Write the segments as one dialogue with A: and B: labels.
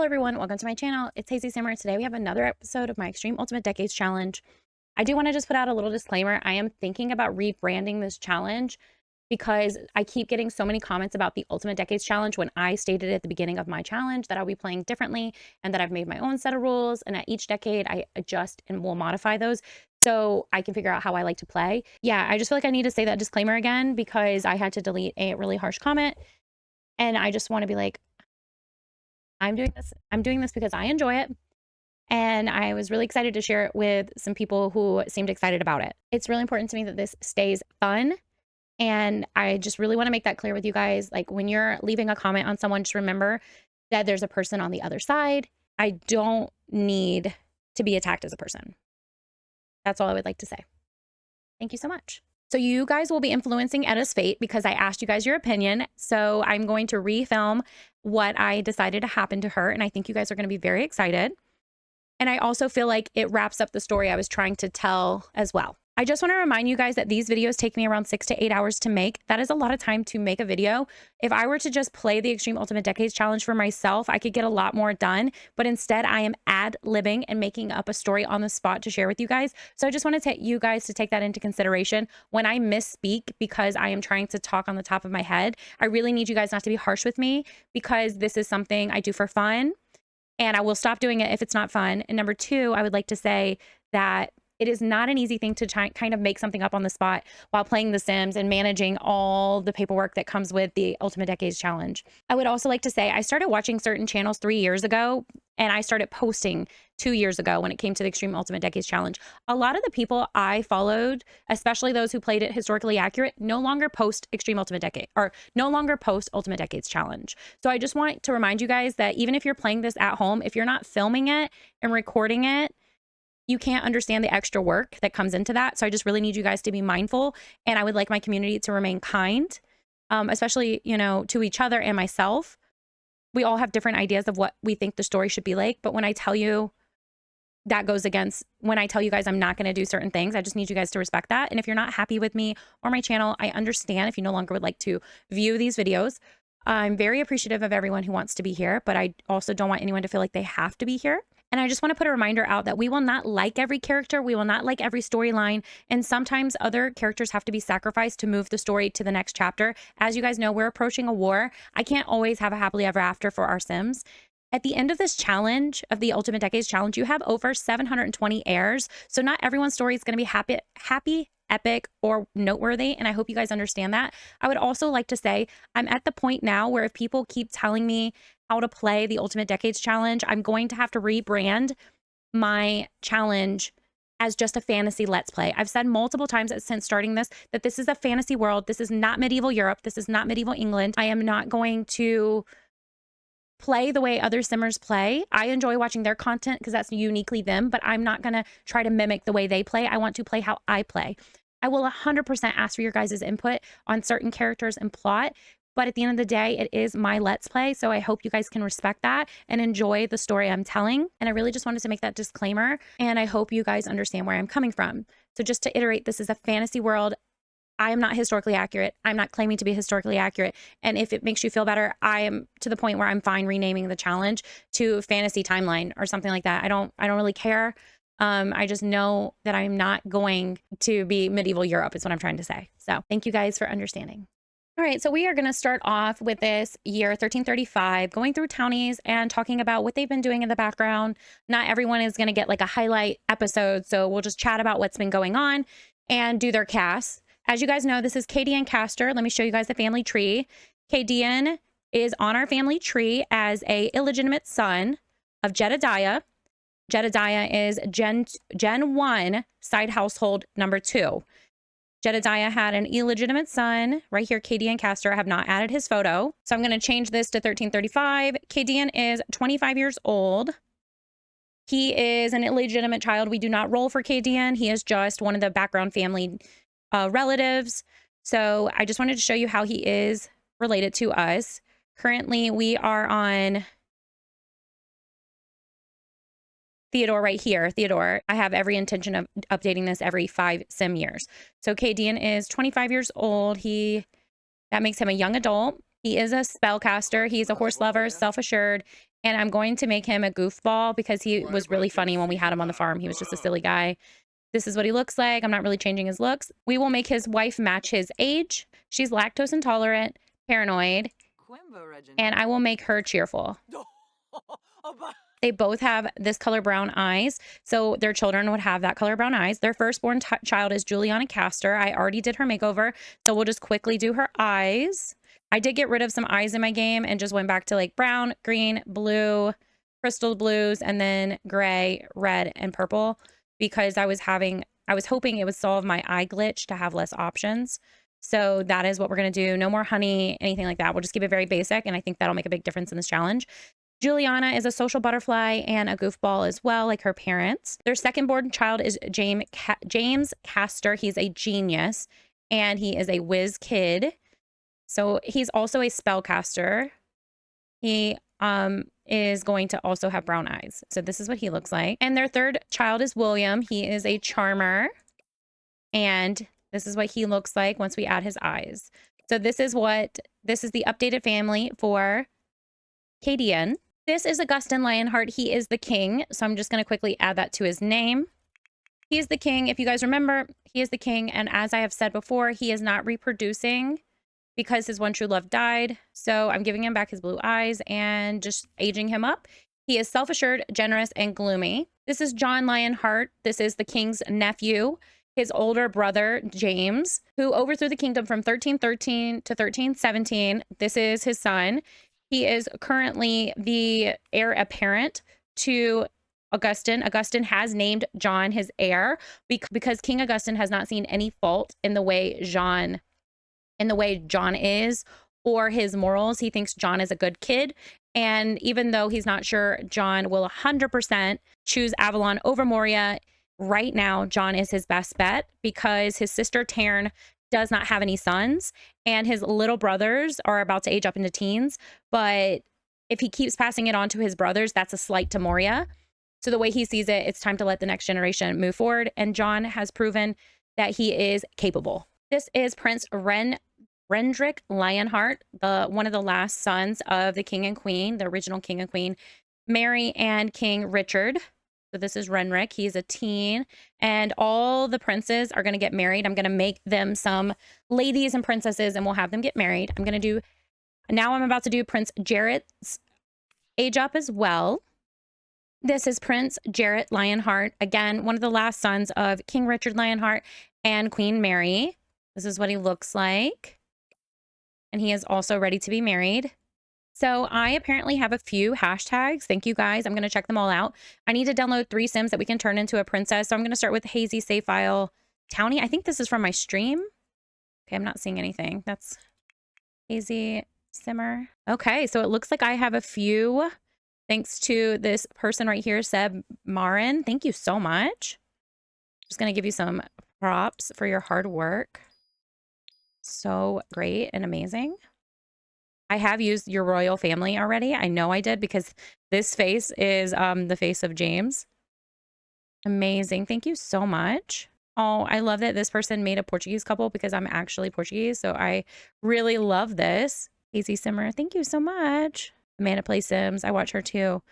A: everyone, welcome to my channel. It's Haysie Simmer. Today we have another episode of my Extreme Ultimate Decades Challenge. I do want to just put out a little disclaimer. I am thinking about rebranding this challenge because I keep getting so many comments about the Ultimate Decades Challenge when I stated at the beginning of my challenge that I'll be playing differently and that I've made my own set of rules, and at each decade I adjust and will modify those so I can figure out how I like to play. Yeah, I just feel like I need to say that disclaimer again because I had to delete a really harsh comment, and I just want to be like, I'm doing this because I enjoy it. And I was really excited to share it with some people who seemed excited about it. It's really important to me that this stays fun. And I just really want to make that clear with you guys. Like, when you're leaving a comment on someone, just remember that there's a person on the other side. I don't need to be attacked as a person. That's all I would like to say. Thank you so much. So you guys will be influencing Edda's fate because I asked you guys your opinion. So I'm going to refilm what I decided to happen to her. And I think you guys are going to be very excited. And I also feel like it wraps up the story I was trying to tell as well. I just want to remind you guys that these videos take me around 6 to 8 hours to make. That is a lot of time to make a video. If I were to just play the Extreme Ultimate Decades Challenge for myself, I could get a lot more done. But instead, I am ad-libbing and making up a story on the spot to share with you guys. So I just want to you guys to take that into consideration. When I misspeak because I am trying to talk on the top of my head, I really need you guys not to be harsh with me because this is something I do for fun. And I will stop doing it if it's not fun. And number two, I would like to say that it is not an easy thing to kind of make something up on the spot while playing The Sims and managing all the paperwork that comes with the Ultimate Decades Challenge. I would also like to say I started watching certain channels 3 years ago, and I started posting 2 years ago when it came to the Extreme Ultimate Decades Challenge. A lot of the people I followed, especially those who played it historically accurate, no longer post Extreme Ultimate Decade or no longer post Ultimate Decades Challenge. So I just want to remind you guys that even if you're playing this at home, if you're not filming it and recording it, you can't understand the extra work that comes into that. So I just really need you guys to be mindful. And I would like my community to remain kind, especially, you know, to each other and myself. We all have different ideas of what we think the story should be like. But when I tell you that goes against, when I tell you guys I'm not going to do certain things, I just need you guys to respect that. And if you're not happy with me or my channel, I understand if you no longer would like to view these videos. I'm very appreciative of everyone who wants to be here, but I also don't want anyone to feel like they have to be here. And I just want to put a reminder out that we will not like every character. We will not like every storyline. And sometimes other characters have to be sacrificed to move the story to the next chapter. As you guys know, we're approaching a war. I can't always have a happily ever after for our Sims. At the end of this challenge, of the Ultimate Decades Challenge, you have over 720 heirs. So not everyone's story is going to be happy, epic, or noteworthy. And I hope you guys understand that. I would also like to say I'm at the point now where if people keep telling me how to play the Ultimate Decades Challenge, I'm going to have to rebrand my challenge as just a fantasy let's play. I've said multiple times since starting this that this is a fantasy world. This is not medieval Europe. This is not medieval England. I am not going to play the way other simmers play. I enjoy watching their content because that's uniquely them, but I'm not going to try to mimic the way they play. I want to play how I play. I will 100% ask for your guys' input on certain characters and plot, but at the end of the day, it is my let's play. So I hope you guys can respect that and enjoy the story I'm telling. And I really just wanted to make that disclaimer. And I hope you guys understand where I'm coming from. So just to iterate, this is a fantasy world. I am not historically accurate. I'm not claiming to be historically accurate. And if it makes you feel better, I am to the point where I'm fine renaming the challenge to Fantasy Timeline or something like that. I don't really care. I just know that I'm not going to be medieval Europe is what I'm trying to say. So thank you guys for understanding. All right, so we are going to start off with this year 1335, going through townies and talking about what they've been doing in the background. Not everyone is going to get like a highlight episode, so we'll just chat about what's been going on and do their casts. As you guys know, this is Cadian Castor. Let me show you guys the family tree. Cadian is on our family tree as a illegitimate son of Jedediah. Jedediah is Gen 1, side household number 2. Jedediah had an illegitimate son. Right here, Cadian Castor. I have not added his photo. So I'm going to change this to 1335. Cadian is 25 years old. He is an illegitimate child. We do not roll for Cadian. He is just one of the background family relatives. So I just wanted to show you how he is related to us. Currently, we are on Theodore right here. Theodore, I have every intention of updating this every 5 sim years. So Cadian is 25 years old. That makes him a young adult. He is a spellcaster. He's a horse lover, self-assured, And I'm going to make him a goofball because he was really funny when we had him on the farm. He was just a silly guy. This is what he looks like. I'm not really changing his looks. We will make his wife match his age. She's lactose intolerant, paranoid, and I will make her cheerful. They both have this color brown eyes, so their children would have that color brown eyes. Their firstborn child is Juliana Castor. I already did her makeover, so we'll just quickly do her eyes. I did get rid of some eyes in my game and just went back to like brown, green, blue, crystal blues, and then gray, red, and purple because I was hoping it would solve my eye glitch to have less options. So that is what we're going to do. No more honey, anything like that. We'll just keep it very basic, and I think that'll make a big difference in this challenge. Juliana is a social butterfly and a goofball as well, like her parents. Their second born child is James Castor. He's a genius, and he is a whiz kid. So he's also a spellcaster. He is going to also have brown eyes. So this is what he looks like. And their third child is William. He is a charmer. And this is what he looks like once we add his eyes. So this is the updated family for Cadian. This is Augustin Lionheart. He is the king. So I'm just going to quickly add that to his name. He is the king. If you guys remember, he is the king. And as I have said before, he is not reproducing because his one true love died. So I'm giving him back his blue eyes and just aging him up. He is self-assured, generous, and gloomy. This is John Lionheart. This is the king's nephew, his older brother, James, who overthrew the kingdom from 1313 to 1317. This is his son. He is currently the heir apparent to Augustin. Augustin has named John his heir because King Augustin has not seen any fault in the way John is or his morals. He thinks John is a good kid. And even though he's not sure John will 100% choose Avalon over Moria, right now, John is his best bet because his sister Tarn does not have any sons and his little brothers are about to age up into teens. But if he keeps passing it on to his brothers, that's a slight to Moria. So the way he sees it, it's time to let the next generation move forward. And John has proven that he is capable. This is Prince Rendrick Lionheart, one of the last sons of the king and queen, the original king and queen, Mary and King Richard. So this is Renrick. He's a teen, and all the princes are going to get married. I'm going to make them some ladies and princesses, and we'll have them get married. I'm about to do Prince Jarrett's age up as well. This is Prince Jarrett Lionheart. Again, one of the last sons of King Richard Lionheart and Queen Mary. This is what he looks like. And he is also ready to be married. So I apparently have a few hashtags. Thank you guys. I'm going to check them all out. I need to download 3 Sims that we can turn into a princess. So I'm going to start with Haysie save file Townie. I think this is from my stream. Okay, I'm not seeing anything. That's Haysie Simmer. Okay, so it looks like I have a few. Thanks to this person right here, Seb Marin. Thank you so much. Just going to give you some props for your hard work. So great and amazing. I have used your royal family already. I know I did because this face is the face of James. Amazing. Thank you so much. Oh, I love that this person made a Portuguese couple because I'm actually Portuguese. So I really love this. Haysie Simmer, thank you so much. Amanda plays Sims. I watch her too.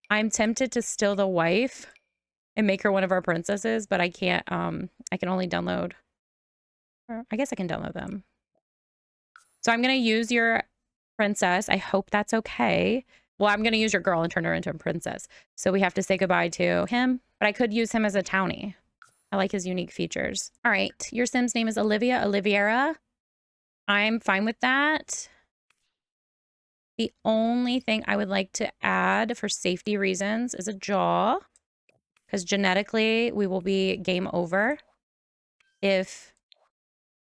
A: I'm tempted to steal the wife and make her one of our princesses, but I can't. I can only download. Or I guess I can download them. So I'm going to use your princess. I hope that's okay. Well, I'm going to use your girl and turn her into a princess. So we have to say goodbye to him, but I could use him as a townie. I like his unique features. All right. Your Sim's name is Olivia, Oliviera. I'm fine with that. The only thing I would like to add for safety reasons is a jaw, because genetically we will be game over if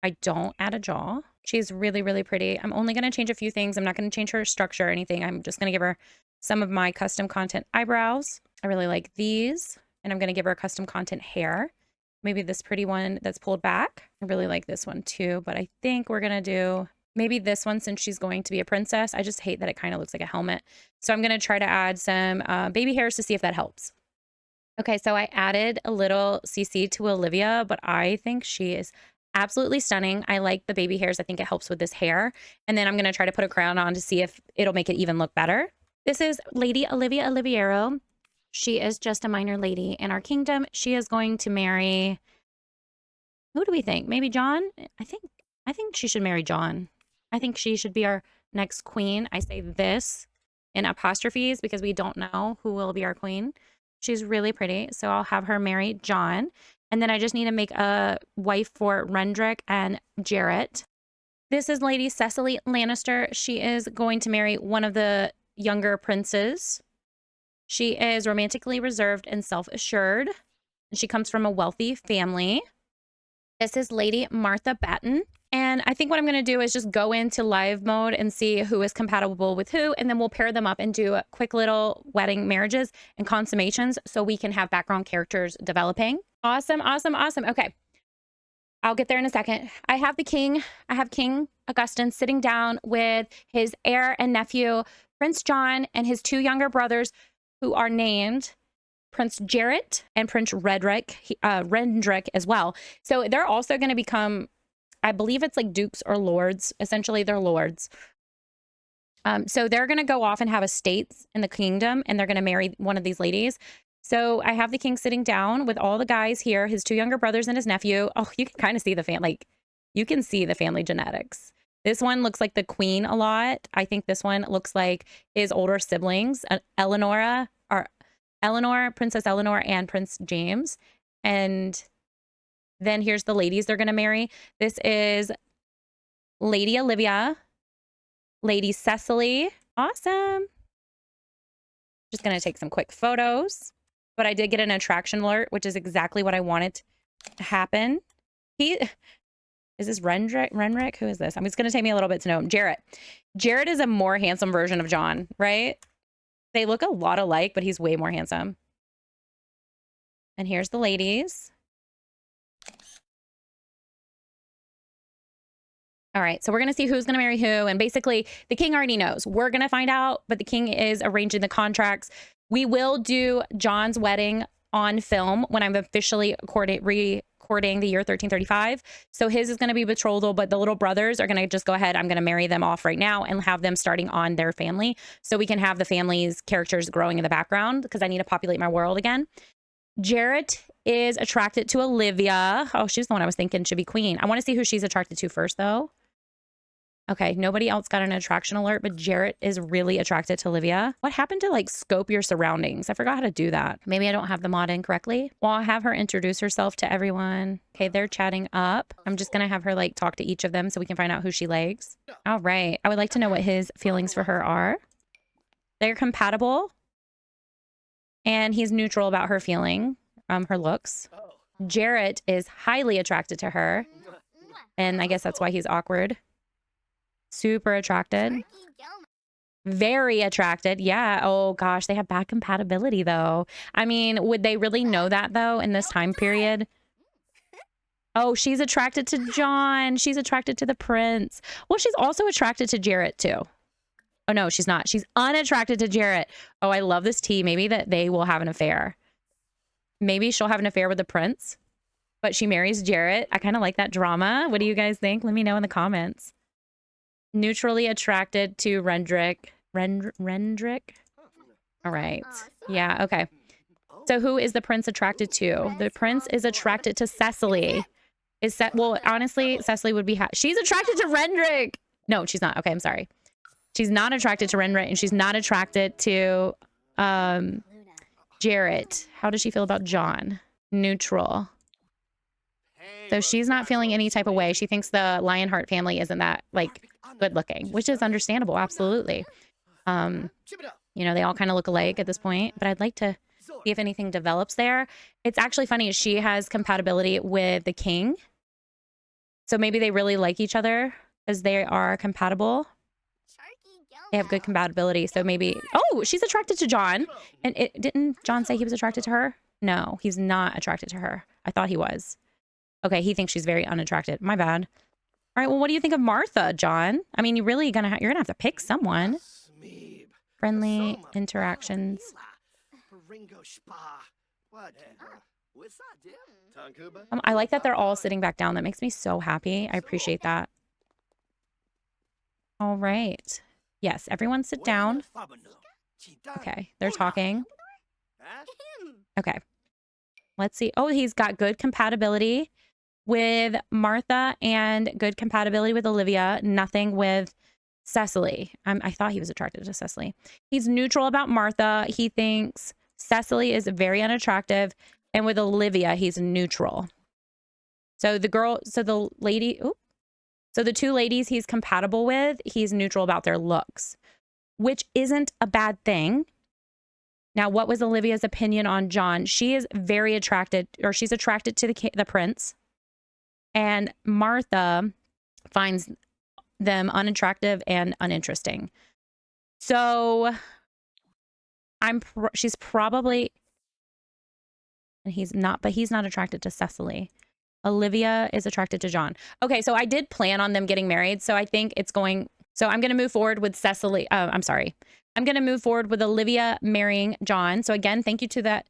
A: I don't add a jaw. She's really, really pretty. I'm only going to change a few things. I'm not going to change her structure or anything. I'm just going to give her some of my custom content eyebrows. I really like these. And I'm going to give her custom content hair. Maybe this pretty one that's pulled back. I really like this one too. But I think we're going to do maybe this one since she's going to be a princess. I just hate that it kind of looks like a helmet. So I'm going to try to add some baby hairs to see if that helps. Okay, so I added a little CC to Olivia, but I think she is absolutely stunning. I like the baby hairs. I think it helps with this hair. And then I'm going to try to put a crown on to see if it'll make it even look better. This is Lady Olivia Oliviero. She is just a minor lady in our kingdom. She is going to marry, who do we think? Maybe John? I think she should marry John. I think she should be our next queen. I say this in apostrophes because we don't know who will be our queen. She's really pretty, so I'll have her marry John. And then I just need to make a wife for Rendrick and Jarrett. This is Lady Cecily Lannister. She is going to marry one of the younger princes. She is romantically reserved and self-assured. She comes from a wealthy family. This is Lady Martha Batten. And I think what I'm going to do is just go into live mode and see who is compatible with who. And then we'll pair them up and do quick little wedding marriages and consummations so we can have background characters developing. Awesome, awesome, awesome. Okay. I'll get there in a second. I have the king. I have King Augustin sitting down with his heir and nephew, Prince John, and his two younger brothers who are named Prince Jarrett and Prince Rendrick as well. So they're also going to become, I believe it's like dukes or lords. Essentially, they're lords. So they're going to go off and have estates in the kingdom, and they're going to marry one of these ladies. So I have the king sitting down with all the guys here, his two younger brothers and his nephew. Oh, you can kind of see the you can see the family genetics. This one looks like the queen a lot. I think this one looks like his older siblings, Eleanor, Princess Eleanor, and Prince James. And then here's the ladies they're going to marry. This is Lady Olivia, Lady Cecily. Awesome. Just going to take some quick photos. But I did get an attraction alert, which is exactly what I wanted to happen. Is this Renrick? Who is this? It's going to take me a little bit to know him. Jarrett. Jarrett is a more handsome version of John, right? They look a lot alike, but he's way more handsome. And here's the ladies. All right, so we're going to see who's going to marry who. And basically, the king already knows. We're going to find out, but the king is arranging the contracts. We will do John's wedding on film when I'm officially recording the year 1335. So his is going to be betrothal, but the little brothers are going to just go ahead. I'm going to marry them off right now and have them starting on their family so we can have the family's characters growing in the background because I need to populate my world again. Jarrett is attracted to Olivia. Oh, she's the one I was thinking should be queen. I want to see who she's attracted to first, though. Okay, nobody else got an attraction alert, but Jarrett is really attracted to Olivia. What happened to scope your surroundings? I forgot how to do that. Maybe I don't have the mod in correctly. Well, I'll have her introduce herself to everyone. Okay, they're chatting up. I'm just gonna have her talk to each of them so we can find out who she likes. All right, I would like to know what his feelings for her are. They're compatible. And he's neutral about her feeling, her looks. Jarrett is highly attracted to her. And I guess that's why he's awkward. Super attracted. Very attracted. Yeah. Oh, gosh. They have bad compatibility, though. I mean, would they really know that, though, in this time period? Oh, she's attracted to John. She's attracted to the prince. Well, she's also attracted to Jarrett, too. Oh, no, she's not. She's unattracted to Jarrett. Oh, I love this tea. Maybe that they will have an affair. Maybe she'll have an affair with the prince, but she marries Jarrett. I kind of like that drama. What do you guys think? Let me know in the comments. Neutrally attracted to Rendrick. Rendrick? All right. Yeah, okay. So who is the prince attracted to? The prince is attracted to Cecily. Well, honestly, Cecily would be... She's attracted to Rendrick! No, she's not. Okay, I'm sorry. She's not attracted to Rendrick, and she's not attracted to Jarrett. How does she feel about John? Neutral. So she's not feeling any type of way. She thinks the Lionheart family isn't that, good looking, which is understandable. Absolutely. You know, they all kind of look alike at this point, but I'd like to see if anything develops there. It's actually funny. She has compatibility with the king. So maybe they really like each other as they are compatible. They have good compatibility. So maybe, oh, she's attracted to John. And didn't John say he was attracted to her? No, he's not attracted to her. I thought he was. Okay, he thinks she's very unattracted. My bad. All right, well, what do you think of Martha, John? I mean, you're gonna have to pick someone. Friendly interactions. I like that they're all sitting back down. That makes me so happy. I appreciate that. All right. Yes, everyone sit down. Okay, they're talking. Okay. Let's see. Oh, he's got good compatibility with Martha and good compatibility with Olivia. Nothing with Cecily. I thought he was attracted to Cecily. He's neutral about Martha. He thinks Cecily is very unattractive. And with Olivia, he's neutral. So the two ladies he's compatible with, he's neutral about their looks, which isn't a bad thing. Now, what was Olivia's opinion on John? She is very attracted, or she's attracted to the prince. And Martha finds them unattractive and uninteresting. So she's probably, and he's not attracted to Cecily. Olivia is attracted to John. Okay, so I did plan on them getting married. So I think I'm going to move forward with Cecily. I'm sorry. I'm going to move forward with Olivia marrying John. So again, thank you to that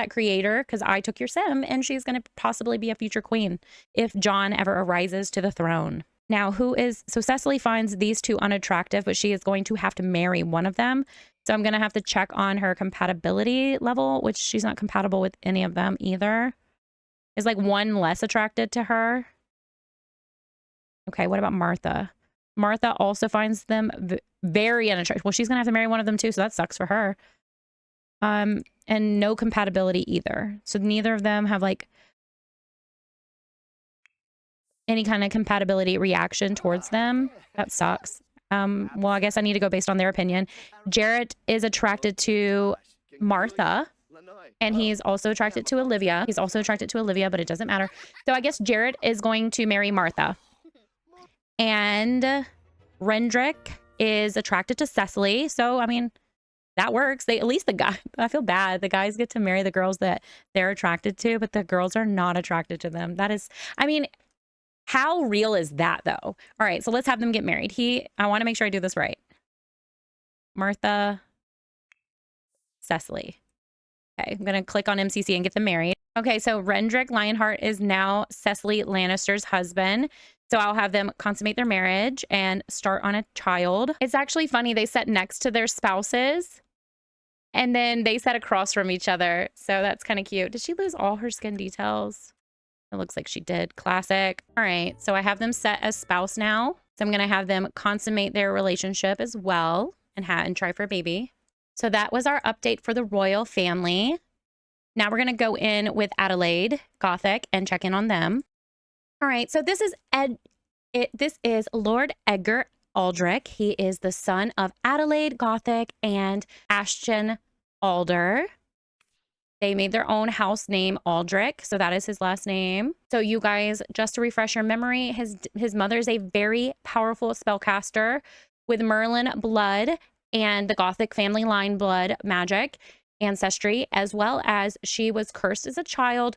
A: creator, because I took your sim and she's going to possibly be a future queen if John ever arises to the throne. Now, so Cecily finds these two unattractive, but she is going to have to marry one of them. So I'm going to have to check on her compatibility level, which she's not compatible with any of them either. Is like one less attracted to her. Okay, what about Martha? Martha also finds them very unattractive. Well, she's going to have to marry one of them too, so that sucks for her. And no compatibility either. So neither of them have like any kind of compatibility reaction towards them. That sucks. Well, I guess I need to go based on their opinion. Jarrett is attracted to Martha. And he's also attracted to Olivia. He's also attracted to Olivia, but it doesn't matter. So I guess Jared is going to marry Martha. And Rendrick is attracted to Cecily. So, I mean, that works. At least the guy, I feel bad. The guys get to marry the girls that they're attracted to, but the girls are not attracted to them. That is, I mean, how real is that though? All right, so let's have them get married. I want to make sure I do this right. Martha, Cecily. Okay, I'm going to click on MCC and get them married. Okay, so Rendrick Lionheart is now Cecily Lannister's husband. So I'll have them consummate their marriage and start on a child. It's actually funny. They sat next to their spouses and then they sat across from each other. So that's kind of cute. Did she lose all her skin details? It looks like she did. Classic. All right, so I have them set as spouse now. So I'm going to have them consummate their relationship as well and try for a baby. So that was our update for the royal family. Now we're going to go in with Adelaide Gothic and check in on them. All right, so this is Lord Edgar Aldrich. He is the son of Adelaide Gothic and Ashton Alder. They made their own house name Aldrich, so that is his last name. So you guys, just to refresh your memory, his mother is a very powerful spellcaster with Merlin blood and the Gothic family line blood magic ancestry, as well as she was cursed as a child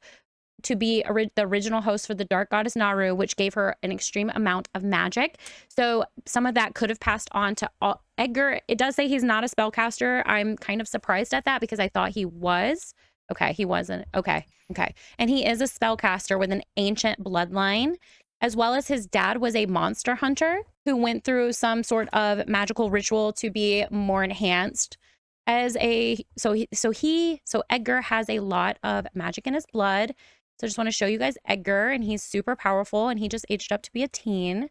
A: to be the original host for the Dark Goddess Naru, which gave her an extreme amount of magic. So some of that could have passed on to Edgar. It does say he's not a spellcaster. I'm kind of surprised at that because I thought he was. Okay, he wasn't. Okay. And he is a spellcaster with an ancient bloodline, as well as his dad was a monster hunter who went through some sort of magical ritual to be more enhanced as so Edgar has a lot of magic in his blood. So I just want to show you guys Edgar, and he's super powerful, and he just aged up to be a teen.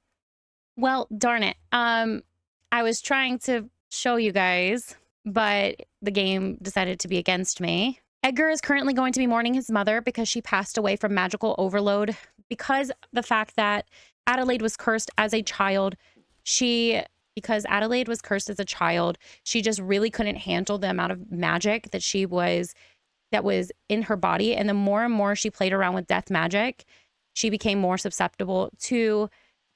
A: Well, darn it. I was trying to show you guys, but the game decided to be against me. Edgar is currently going to be mourning his mother because she passed away from magical overload. Because the fact that Adelaide was cursed as a child, she just really couldn't handle the amount of magic that was in her body. And the more and more she played around with death magic, she became more susceptible to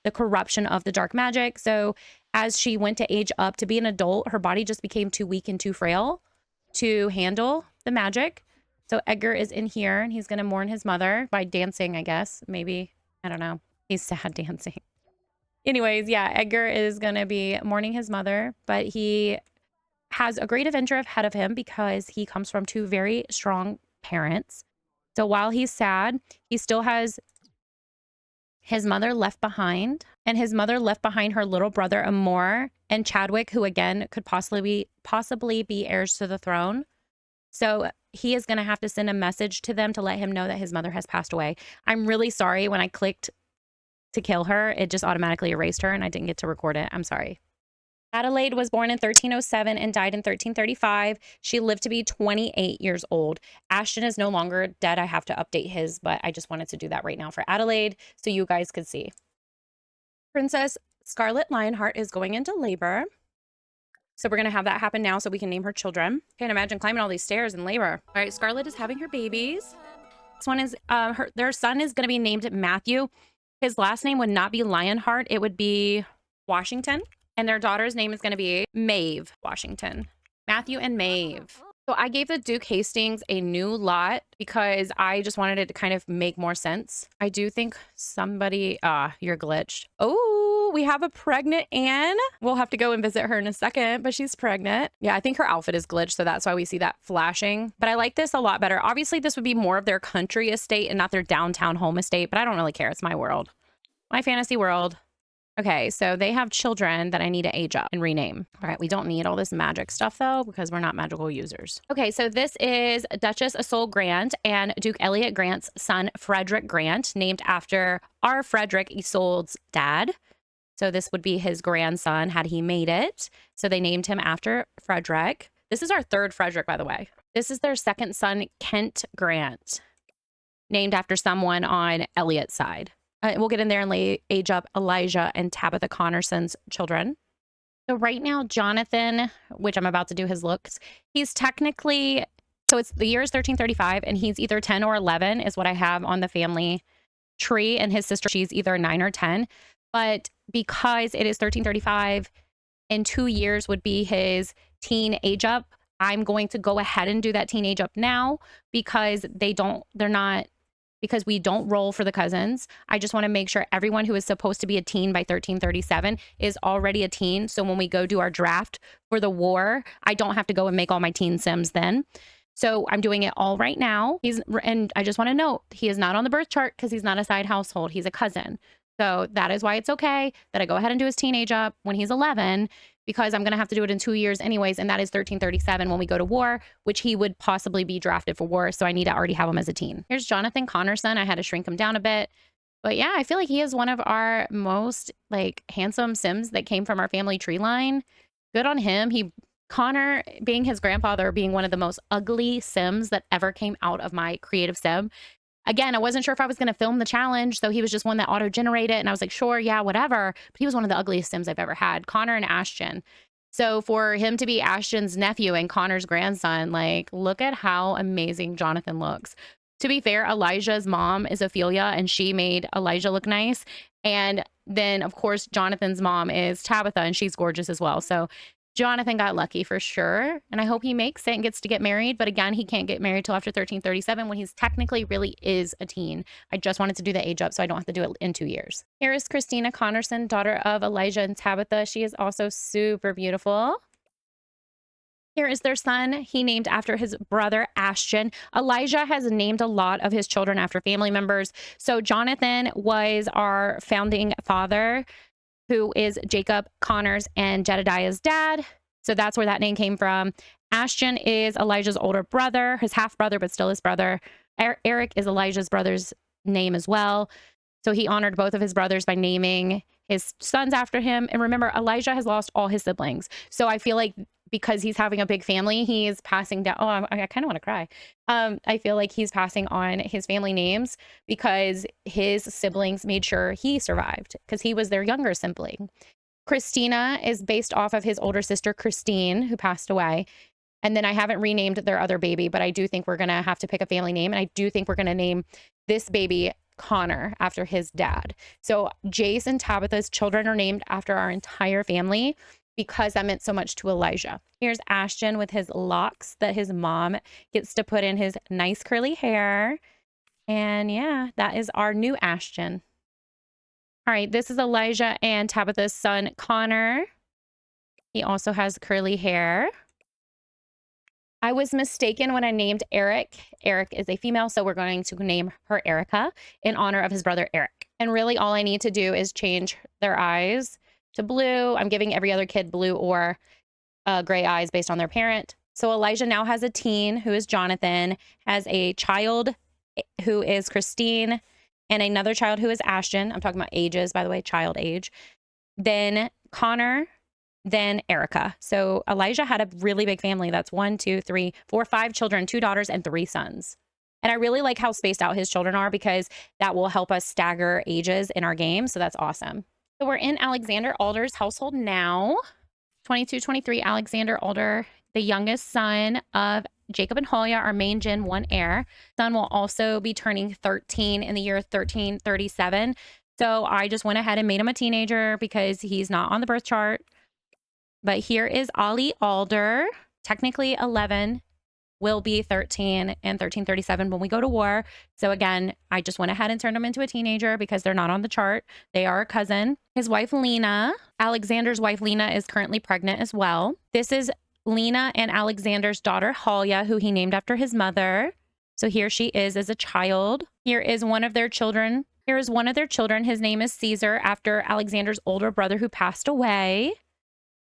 A: the corruption of the dark magic. So as she went to age up to be an adult, her body just became too weak and too frail to handle the magic. So Edgar is in here and he's going to mourn his mother by dancing, I guess. Maybe. I don't know. He's sad dancing. Anyways, yeah, Edgar is going to be mourning his mother, but he has a great adventure ahead of him because he comes from two very strong parents. So while he's sad, he still has his mother left behind. And his mother left behind her little brother Amor and Chadwick, who again could possibly be heirs to the throne. So he is going to have to send a message to them to let him know that his mother has passed away. I'm really sorry. When I clicked to kill her, it just automatically erased her and I didn't get to record it. I'm sorry. Adelaide was born in 1307 and died in 1335. She lived to be 28 years old. Ashton is no longer dead. I have to update his, but I just wanted to do that right now for Adelaide so you guys could see. Princess Scarlett Lionheart is going into labor. So we're going to have that happen now so we can name her children. Can't imagine climbing all these stairs in labor. All right, Scarlett is having her babies. This one is, their son is going to be named Matthew. His last name would not be Lionheart. It would be Washington. And their daughter's name is going to be Maeve Washington. Matthew and Maeve. So I gave the Duke Hastings a new lot because I just wanted it to kind of make more sense. I do think somebody, you're glitched. Oh, we have a pregnant Anne. We'll have to go and visit her in a second, but she's pregnant. Yeah, I think her outfit is glitched, so that's why we see that flashing. But I like this a lot better. Obviously, this would be more of their country estate and not their downtown home estate, but I don't really care. It's my world. My fantasy world. Okay, so they have children that I need to age up and rename. All right, we don't need all this magic stuff though, because we're not magical users. Okay, so this is Duchess Isolde Grant and Duke Elliot Grant's son, Frederick Grant, named after our Frederick Isolde's dad. So this would be his grandson had he made it. So they named him after Frederick. This is our third Frederick, by the way. This is their second son, Kent Grant, named after someone on Elliot's side. We'll get in there and age up Elijah and Tabitha Connerson's children. So right now, Jonathan, which I'm about to do his looks, he's technically, so it's the year is 1335 and he's either 10 or 11 is what I have on the family tree. And his sister, she's either 9 or 10. But because it is 1335 and 2 years would be his teen age up, I'm going to go ahead and do that teen age up now because because we don't roll for the cousins. I just want to make sure everyone who is supposed to be a teen by 1337 is already a teen. So when we go do our draft for the war, I don't have to go and make all my teen Sims then. So I'm doing it all right now. And I just want to note, he is not on the birth chart because he's not a side household. He's a cousin. So that is why it's okay that I go ahead and do his teenage up when he's 11, because I'm going to have to do it in 2 years anyways. And that is 1337 when we go to war, which he would possibly be drafted for war. So I need to already have him as a teen. Here's Jonathan Connerson. I had to shrink him down a bit. But yeah, I feel like he is one of our most handsome Sims that came from our family tree line. Good on him. Connor being his grandfather, being one of the most ugly Sims that ever came out of my creative Sim. Again, I wasn't sure if I was going to film the challenge, so he was just one that auto-generated, and I was like, sure, yeah, whatever. But he was one of the ugliest Sims I've ever had, Connor and Ashton. So for him to be Ashton's nephew and Connor's grandson, look at how amazing Jonathan looks. To be fair, Elijah's mom is Ophelia, and she made Elijah look nice. And then, of course, Jonathan's mom is Tabitha, and she's gorgeous as well. So Jonathan got lucky for sure, and I hope he makes it and gets to get married. But again, he can't get married till after 1337 when he's technically really is a teen. I just wanted to do the age up so I don't have to do it in 2 years. Here is Christina Connerson, daughter of Elijah and Tabitha. She is also super beautiful. Here is their son. He named after his brother, Ashton. Elijah has named a lot of his children after family members. So Jonathan was our founding father, who is Jacob Connors and Jedediah's dad. So that's where that name came from. Ashton is Elijah's older brother, his half brother, but still his brother. Eric is Elijah's brother's name as well. So he honored both of his brothers by naming his sons after him. And remember, Elijah has lost all his siblings. So I feel like because he's having a big family, he is passing down. Oh, I kind of want to cry. I feel like he's passing on his family names because his siblings made sure he survived because he was their younger sibling. Christina is based off of his older sister, Christine, who passed away. And then I haven't renamed their other baby, but I do think we're going to have to pick a family name. And I do think we're going to name this baby Connor after his dad. So Jace and Tabitha's children are named after our entire family, because that meant so much to Elijah. Here's Ashton with his locks that his mom gets to put in his nice curly hair. And yeah, that is our new Ashton. All right, this is Elijah and Tabitha's son, Connor. He also has curly hair. I was mistaken when I named Eric. Eric is a female, so we're going to name her Erica in honor of his brother, Eric. And really all I need to do is change their eyes to blue. I'm giving every other kid blue or gray eyes based on their parent. So Elijah now has a teen who is Jonathan, has a child who is Christine, and another child who is Ashton. I'm talking about ages, by the way, child age. Then Connor, then Erica. So Elijah had a really big family. That's 1, 2, 3, 4, 5 children, 2 daughters, and 3 sons. And I really like how spaced out his children are because that will help us stagger ages in our game. So that's awesome. So we're in Alexander Alder's household now. 22, 23, Alexander Alder, the youngest son of Jacob and Hoya, our main Gen 1 heir. Son will also be turning 13 in the year 1337. So I just went ahead and made him a teenager because he's not on the birth chart. But here is Ollie Alder, technically 11, will be 13 in 1337 when we go to war. So again, I just went ahead and turned him into a teenager because they're not on the chart. They are a cousin. His wife, Lena, Alexander's wife, Lena, is currently pregnant as well. This is Lena and Alexander's daughter, Halya, who he named after his mother. So here she is as a child. Here is one of their children. Here is one of their children. His name is Caesar, after Alexander's older brother who passed away.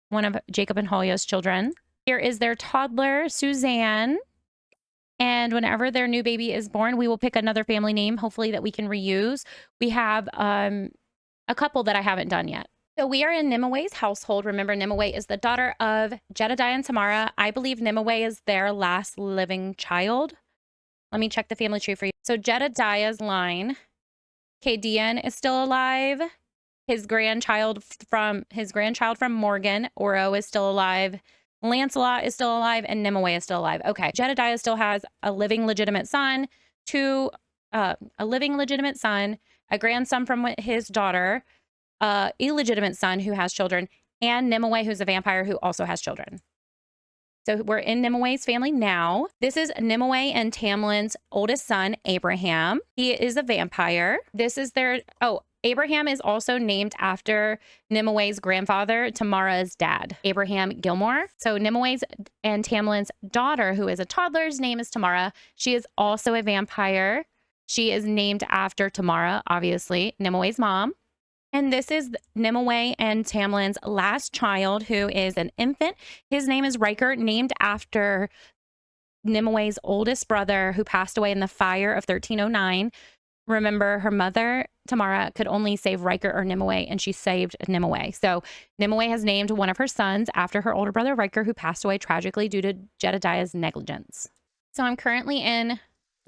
A: One of Jacob and Halya's children. Here is their toddler, Suzanne. And whenever their new baby is born, we will pick another family name, hopefully that we can reuse. We have a couple that I haven't done yet. So we are in Nimue household. Remember, Nimue is the daughter of Jedediah and Tamara. I believe Nimue is their last living child. Let me check the family tree for you. So Jedediah's line, Cadian is still alive. His grandchild from Morgan, Oro, is still alive. Lancelot is still alive, and Nimue is still alive. Okay, Jedediah still has a living legitimate son, a grandson from his daughter, illegitimate son who has children, and Nimue, who's a vampire who also has children. So we're in Nimue's family now. This is Nimue and Tamlin's oldest son, Abraham. He is a vampire. This is their, Abraham is also named after Nimue's grandfather, Tamara's dad, Abraham Gilmore. So Nimue's and Tamlin's daughter, who is a toddler's name is Tamara. She is also a vampire. She is named after Tamara, obviously, Nimue's mom. And this is Nimue and Tamlin's last child, who is an infant. His name is Riker, named after Nimue's oldest brother who passed away in the fire of 1309. Remember, her mother, Tamara, could only save Riker or Nimue, and she saved Nimue. So Nimue has named one of her sons after her older brother, Riker, who passed away tragically due to Jedediah's negligence. So I'm currently in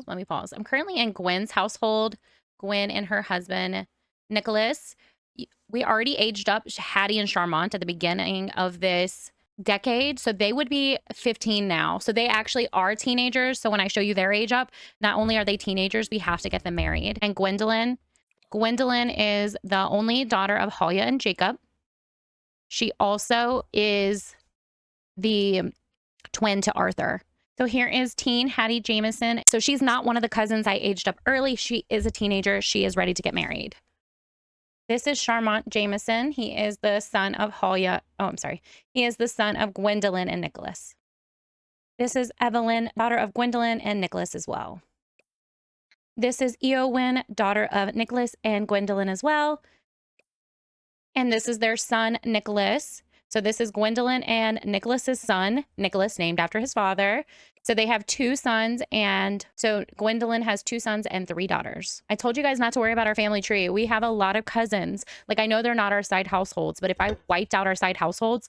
A: Gwen's household. Gwen and her husband, Nicholas. We already aged up Hattie and Charmant at the beginning of this decade, so they would be 15 now. So they actually are teenagers. So when I show you their age up, not only are they teenagers, we have to get them married. And Gwendolyn is the only daughter of Halya and Jacob. She also is the twin to Arthur. So here is teen Hattie Jameson. So she's not one of the cousins I aged up early. She is a teenager. She is ready to get married. This is Charmant Jameson. He is the son of Halya. He is the son of Gwendolyn and Nicholas. This is Evelyn, daughter of Gwendolyn and Nicholas as well. This is Eowyn, daughter of Nicholas and Gwendolyn as well. And this is their son, Nicholas. So this is Gwendolyn and Nicholas's son, Nicholas, named after his father. So they have 2 sons, and so Gwendolyn has 2 sons and 3 daughters. I told you guys not to worry about our family tree. We have a lot of cousins. Like, I know they're not our side households, but if I wiped out our side households,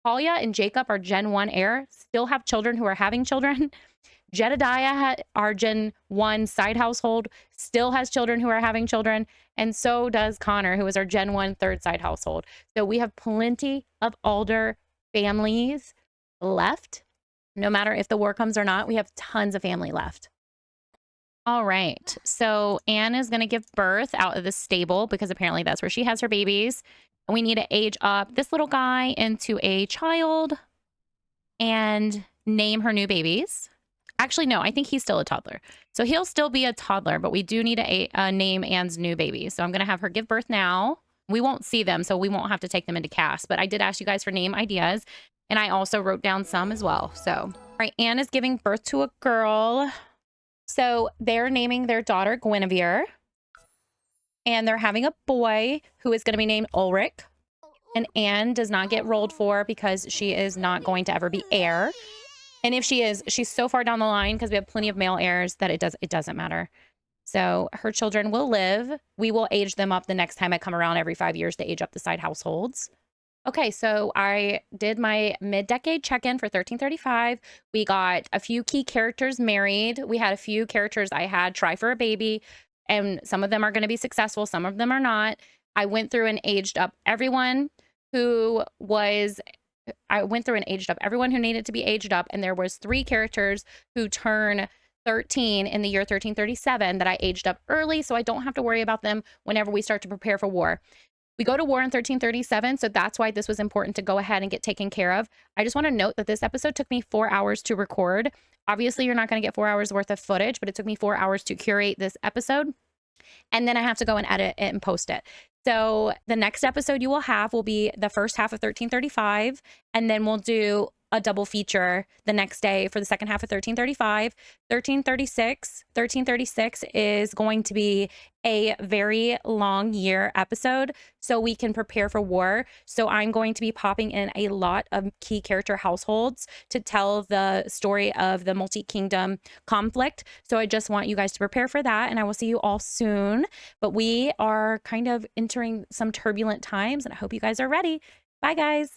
A: Halya and Jacob, our Gen 1 heir, still have children who are having children. Jedediah, our Gen 1 side household, still has children who are having children. And so does Connor, who is our Gen 1 third side household. So we have plenty of Alder families left. No matter if the war comes or not, we have tons of family left. All right. So Anne is going to give birth out of the stable because apparently that's where she has her babies. And we need to age up this little guy into a child and name her new babies. Actually, no, I think he's still a toddler. So he'll still be a toddler, but we do need to name Anne's new baby. So I'm going to have her give birth now. We won't see them, so we won't have to take them into cast. But I did ask you guys for name ideas, and I also wrote down some as well. So, all right, Anne is giving birth to a girl. So they're naming their daughter Guinevere. and they're having a boy who is going to be named Ulrich. And Anne does not get rolled for because she is not going to ever be heir. And if she is, she's so far down the line because we have plenty of male heirs that it doesn't matter. So her children will live. We will age them up the next time I come around every 5 years to age up the side households. Okay, so I did my mid-decade check-in for 1335. We got a few key characters married. We had a few characters I had try for a baby, and some of them are going to be successful. Some of them are not. I went through and aged up everyone who needed to be aged up, and there was 3 characters who turn 13 in the year 1337 that I aged up early, so I don't have to worry about them whenever we start to prepare for war. We go to war in 1337, so that's why this was important to go ahead and get taken care of. I just want to note that this episode took me 4 hours to record. Obviously, you're not going to get 4 hours worth of footage, but it took me 4 hours to curate this episode. And then I have to go and edit it and post it. So the next episode you will have will be the first half of 1335, and then we'll do a double feature the next day for the second half of 1335. 1336 is going to be a very long year episode so we can prepare for war. So I'm going to be popping in a lot of key character households to tell the story of the multi-kingdom conflict. So I just want you guys to prepare for that, and I will see you all soon. But we are kind of entering some turbulent times, and I hope you guys are ready. Bye, guys.